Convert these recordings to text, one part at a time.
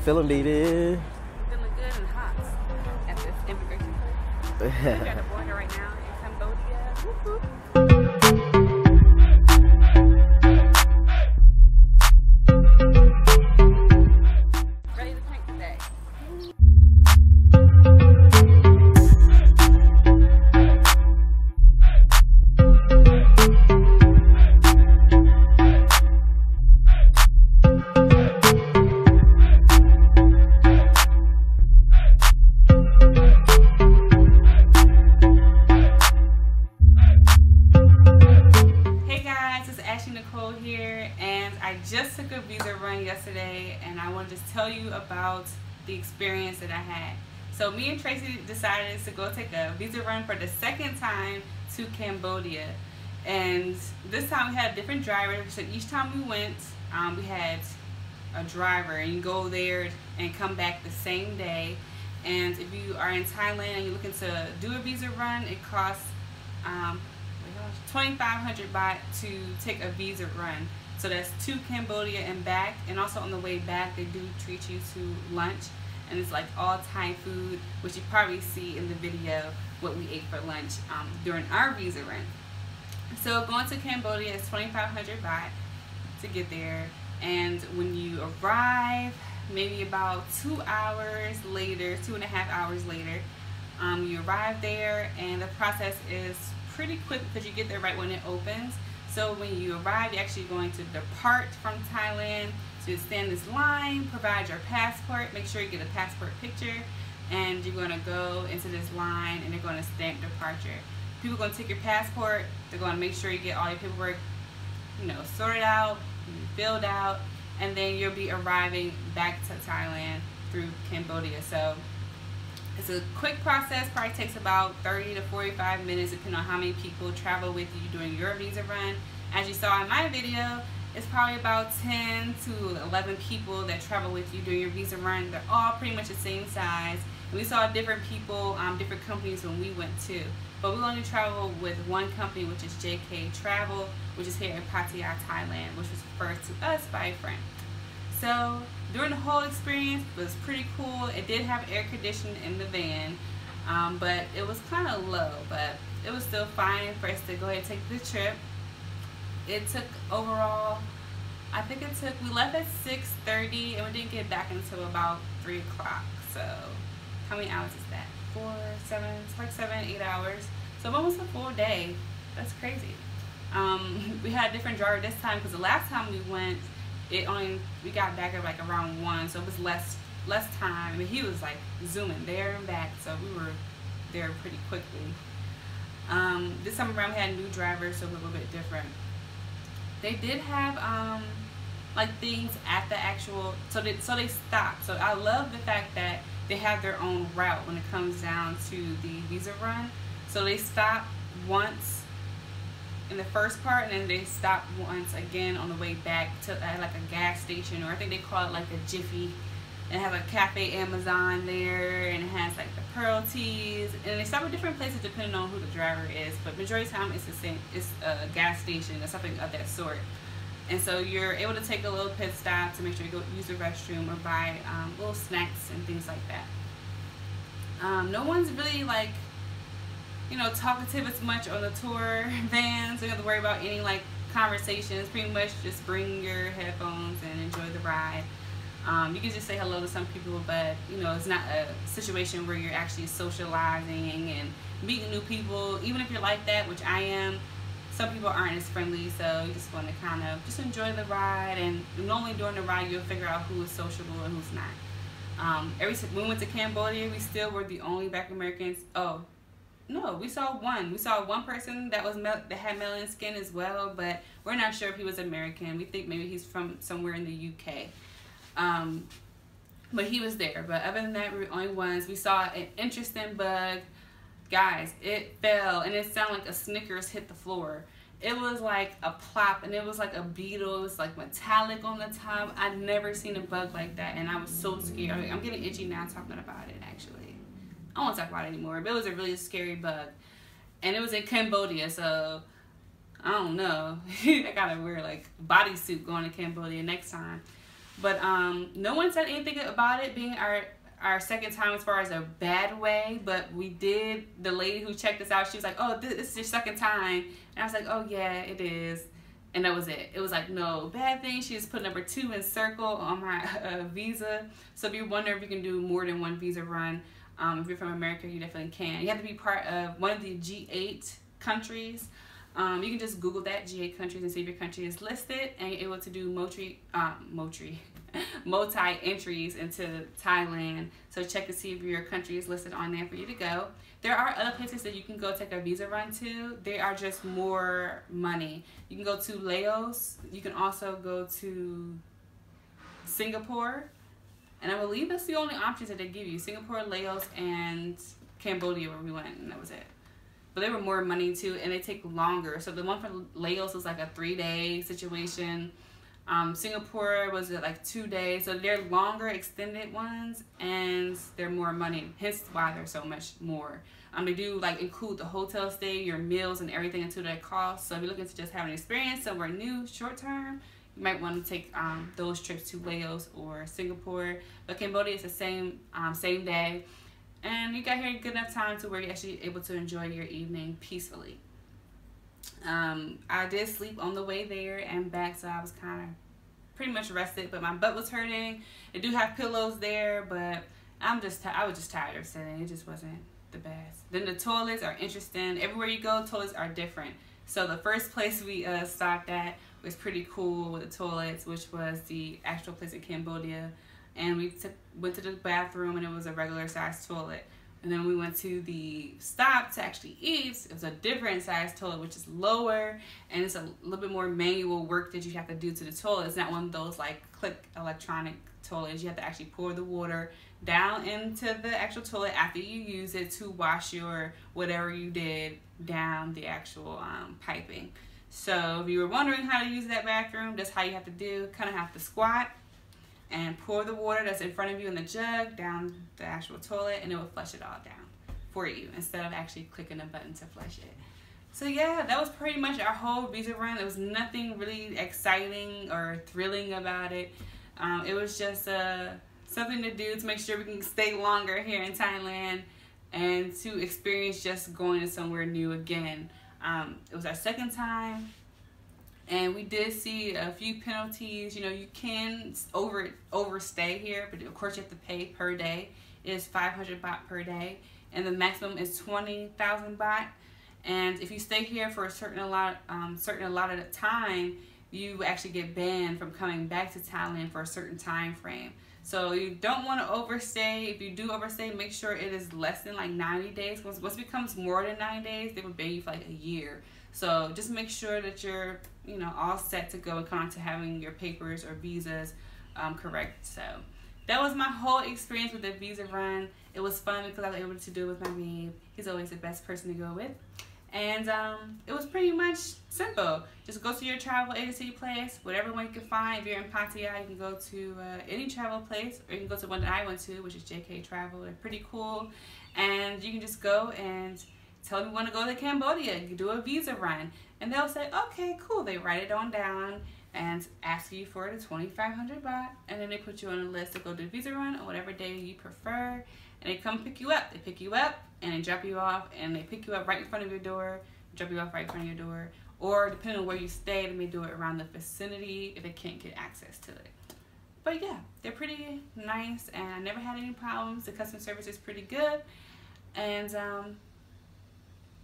feeling, baby? Feeling good and hot at this immigration place. We're at the border right now in Cambodia. Whoop, whoop. Ready to paint today. Here, and I just took a visa run yesterday, and I want to just tell you about the experience that I had. So me and Tracy decided to go take a visa run for the second time to Cambodia, and this time we had a different driver. So each time we went, we had a driver, and you go there and come back the same day. And if you are in Thailand and you're looking to do a visa run, it costs 2,500 baht to take a visa run. So that's to Cambodia and back, and also on the way back they do treat you to lunch, and it's like all Thai food, which you probably see in the video what we ate for lunch during our visa run. So going to Cambodia is 2,500 baht to get there, and when you arrive, maybe about 2 hours later, 2.5 hours later, you arrive there, and the process is pretty quick because you get there right when it opens. So when you arrive, you're actually going to depart from Thailand. So you stand this line, provide your passport, make sure you get a passport picture, and you're going to go into this line and they're going to stamp departure. People are going to take your passport, they're going to make sure you get all your paperwork, sorted out, filled out, and then you'll be arriving back to Thailand through Cambodia. So it's a quick process, probably takes about 30 to 45 minutes depending on how many people travel with you during your visa run. As you saw in my video, it's probably about 10 to 11 people that travel with you during your visa run. They're all pretty much the same size. And we saw different people, different companies when we went too. But we only traveled with one company, which is JK Travel, which is here in Pattaya, Thailand, which was referred to us by a friend. So during the whole experience, it was pretty cool. It did have air conditioning in the van, but it was kind of low, but it was still fine for us to go ahead and take the trip. It took overall, I think we left at 6:30 and we didn't get back until about 3 o'clock. So how many hours is that? 4, 7, it's like 7, 8 hours. So almost a full day. That's crazy. We had a different driver this time because the last time we went, we got back at like around 1, so it was less time. I mean, he was like zooming there and back, so we were there pretty quickly. This time around we had a new driver, so it was a little bit different. They did have like things at the actual, so they stopped. So I love the fact that they have their own route when it comes down to the visa run. So they stop once in the first part, and then they stop once again on the way back to like a gas station, or I think they call it like a Jiffy. And it has a Cafe Amazon there, and it has like the Pearl Teas, and they stop at different places depending on who the driver is, but majority of the time it's the same. It's a gas station or something of that sort. And so you're able to take a little pit stop to make sure you go use the restroom or buy little snacks and things like that. No one's really like talkative as much on the tour van, so you don't have to worry about any like conversations. Pretty much just bring your headphones and enjoy the ride. You can just say hello to some people, but it's not a situation where you're actually socializing and meeting new people. Even if you're like that, which I am, some people aren't as friendly, so you just want to kind of just enjoy the ride. And normally during the ride you'll figure out who is sociable and who's not. When we went to Cambodia, we still were the only Black Americans. Oh no, we saw one person that had melanin skin as well, but we're not sure if he was American. We think maybe he's from somewhere in the UK. But he was there. But other than that, we were the only ones. We saw an interesting bug. Guys, it fell, and it sounded like a Snickers hit the floor. It was like a plop, and it was like a beetle. It was like metallic on the top. I'd never seen a bug like that, and I was so scared. I'm getting itchy now talking about it, actually. I don't want to talk about it anymore, but it was a really scary bug. And it was in Cambodia, so I don't know. I gotta wear like bodysuit going to Cambodia next time. But no one said anything about it being our second time as far as a bad way, but we did. The lady who checked us out, she was like, oh, this is your second time. And I was like, oh yeah, it is. And that was it. It was like, no bad thing. She just put number 2 in circle on my visa. So if you wonder if you can do more than one visa run, if you're from America, you definitely can. You have to be part of one of the G8 countries. You can just Google that, G8 countries, and see if your country is listed, and you're able to do multi-entries into Thailand. So check to see if your country is listed on there for you to go. There are other places that you can go take a visa run to. They are just more money. You can go to Laos. You can also go to Singapore. And I believe that's the only options that they give you. Singapore, Laos, and Cambodia where we went, and that was it. But they were more money too, and they take longer. So the one for Laos was like a 3-day situation. Singapore was like 2 days. So they're longer, extended ones, and they're more money. Hence why they're so much more. They do like include the hotel stay, your meals, and everything into that cost. So if you're looking to just have an experience somewhere new, short term, you might want to take those trips to Laos or Singapore. But Cambodia is the same day. And you got here good enough time to where you're actually able to enjoy your evening peacefully. I did sleep on the way there and back, so I was kind of pretty much rested, but my butt was hurting. They do have pillows there, but I was just tired of sitting. It just wasn't the best. Then the toilets are interesting. Everywhere you go, toilets are different. So the first place we stopped at was pretty cool with the toilets, which was the actual place in Cambodia. And we went to the bathroom, and it was a regular sized toilet. And then we went to the stop to actually eat. It was a different sized toilet, which is lower, and it's a little bit more manual work that you have to do to the toilet. It's not one of those like click electronic toilets. You have to actually pour the water down into the actual toilet after you use it to wash your whatever you did down the actual piping. So if you were wondering how to use that bathroom, that's how you have to do. Kind of have to squat and pour the water that's in front of you in the jug down the actual toilet, and it will flush it all down for you instead of actually clicking a button to flush it. So yeah, that was pretty much our whole visa run. There was nothing really exciting or thrilling about it. It was just something to do to make sure we can stay longer here in Thailand and to experience just going to somewhere new again. It was our second time. And we did see a few penalties. You know, you can overstay here, but of course you have to pay per day. It is 500 baht per day, and the maximum is 20,000 baht. And if you stay here for a certain allotted time, you actually get banned from coming back to Thailand for a certain time frame. So you don't want to overstay. If you do overstay, make sure it is less than like 90 days. Once it becomes more than 90 days, they would ban you for like a year. So just make sure that you're, you know, all set to go and come to having your papers or visas correct. So that was my whole experience with the visa run. It was fun because I was able to do it with my babe. He's always the best person to go with. And it was pretty much simple. Just go to your travel agency place, whatever one you can find. If you're in Pattaya, you can go to any travel place, or you can go to one that I went to, which is JK Travel. They're pretty cool. And you can just go and tell them you want to go to Cambodia. You can do a visa run. And they'll say, okay, cool. They write it on down and ask you for the 2,500 baht. And then they put you on a list to go do a visa run on whatever day you prefer. And they come pick you up. They pick you up and they drop you off. And they pick you up right in front of your door, drop you off right in front of your door. Or depending on where you stay, they may do it around the vicinity if they can't get access to it. But yeah, they're pretty nice, and I never had any problems. The customer service is pretty good. And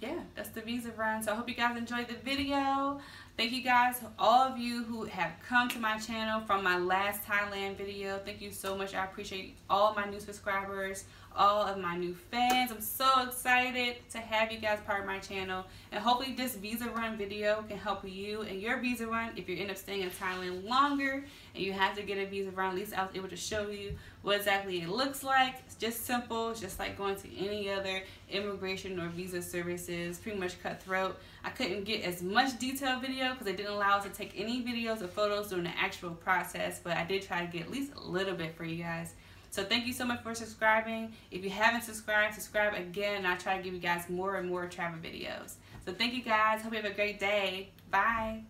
yeah, that's the visa run. So I hope you guys enjoyed the video. Thank you guys, all of you who have come to my channel from my last Thailand video. Thank you so much. I appreciate all of my new subscribers, all of my new fans. I'm so excited to have you guys part of my channel. And hopefully this visa run video can help you in your visa run. If you end up staying in Thailand longer and you have to get a visa run, at least I was able to show you what exactly it looks like. It's just simple. It's just like going to any other immigration or visa services. Pretty much cutthroat. I couldn't get as much detailed video because they didn't allow us to take any videos or photos during the actual process, but I did try to get at least a little bit for you guys. So thank you so much for subscribing. If you haven't subscribed, subscribe again, and I'll try to give you guys more and more travel videos. So thank you guys. Hope you have a great day. Bye.